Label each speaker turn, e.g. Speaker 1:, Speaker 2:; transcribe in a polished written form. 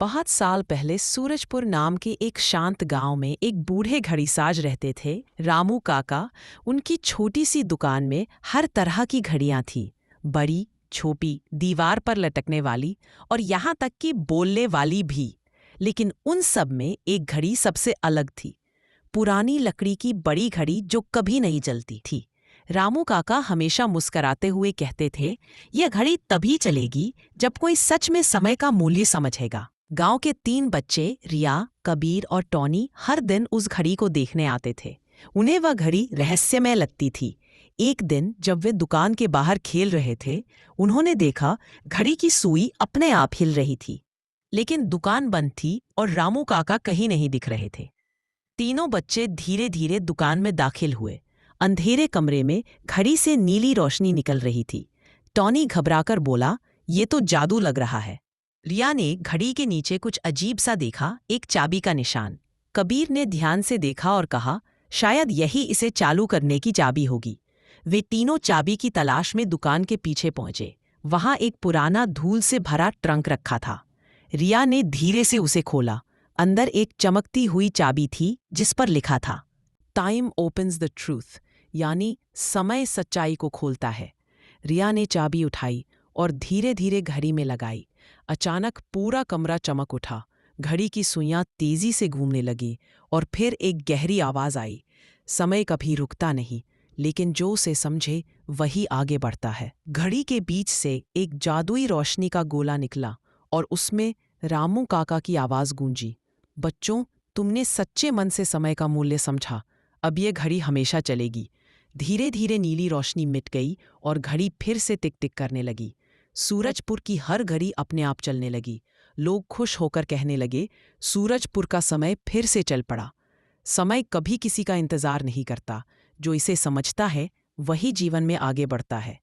Speaker 1: बहुत साल पहले सूरजपुर नाम के एक शांत गांव में एक बूढ़े घड़ीसाज रहते थे, रामू काका। उनकी छोटी सी दुकान में हर तरह की घड़ियां थीं, बड़ी, छोटी, दीवार पर लटकने वाली और यहाँ तक कि बोलने वाली भी। लेकिन उन सब में एक घड़ी सबसे अलग थी, पुरानी लकड़ी की बड़ी घड़ी जो कभी नहीं जलती थी। रामू काका हमेशा मुस्कराते हुए कहते थे, यह घड़ी तभी चलेगी जब कोई सच में समय का मूल्य समझेगा। गांव के 3 बच्चे, रिया, कबीर और टॉनी, हर दिन उस घड़ी को देखने आते थे। उन्हें वह घड़ी रहस्यमय लगती थी। एक दिन जब वे दुकान के बाहर खेल रहे थे, उन्होंने देखा घड़ी की सुई अपने आप हिल रही थी। लेकिन दुकान बंद थी और रामू काका कहीं नहीं दिख रहे थे। तीनों बच्चे धीरे धीरे दुकान में दाखिल हुए। अंधेरे कमरे में घड़ी से नीली रोशनी निकल रही थी। टॉनी घबराकर बोला, ये तो जादू लग रहा है। रिया ने घड़ी के नीचे कुछ अजीब सा देखा, एक चाबी का निशान। कबीर ने ध्यान से देखा और कहा, शायद यही इसे चालू करने की चाबी होगी। वे तीनों चाबी की तलाश में दुकान के पीछे पहुंचे। वहां एक पुराना धूल से भरा ट्रंक रखा था। रिया ने धीरे से उसे खोला। अंदर एक चमकती हुई चाबी थी जिस पर लिखा था, टाइम ओपन्स द ट्रूथ, यानी समय सच्चाई को खोलता है। रिया ने चाबी उठाई और धीरे धीरे घड़ी में लगाई। अचानक पूरा कमरा चमक उठा। घड़ी की सुइयां तेजी से घूमने लगी और फिर एक गहरी आवाज आई, समय कभी रुकता नहीं, लेकिन जो उसे समझे वही आगे बढ़ता है। घड़ी के बीच से एक जादुई रोशनी का गोला निकला और उसमें रामू काका की आवाज गूंजी, बच्चों, तुमने सच्चे मन से समय का मूल्य समझा। अब ये घड़ी हमेशा चलेगी। धीरे धीरे नीली रोशनी मिट गई और घड़ी फिर से टिक टिक करने लगी। सूरजपुर की हर घड़ी अपने आप चलने लगी। लोग खुश होकर कहने लगे, सूरजपुर का समय फिर से चल पड़ा। समय कभी किसी का इंतजार नहीं करता, जो इसे समझता है वही जीवन में आगे बढ़ता है।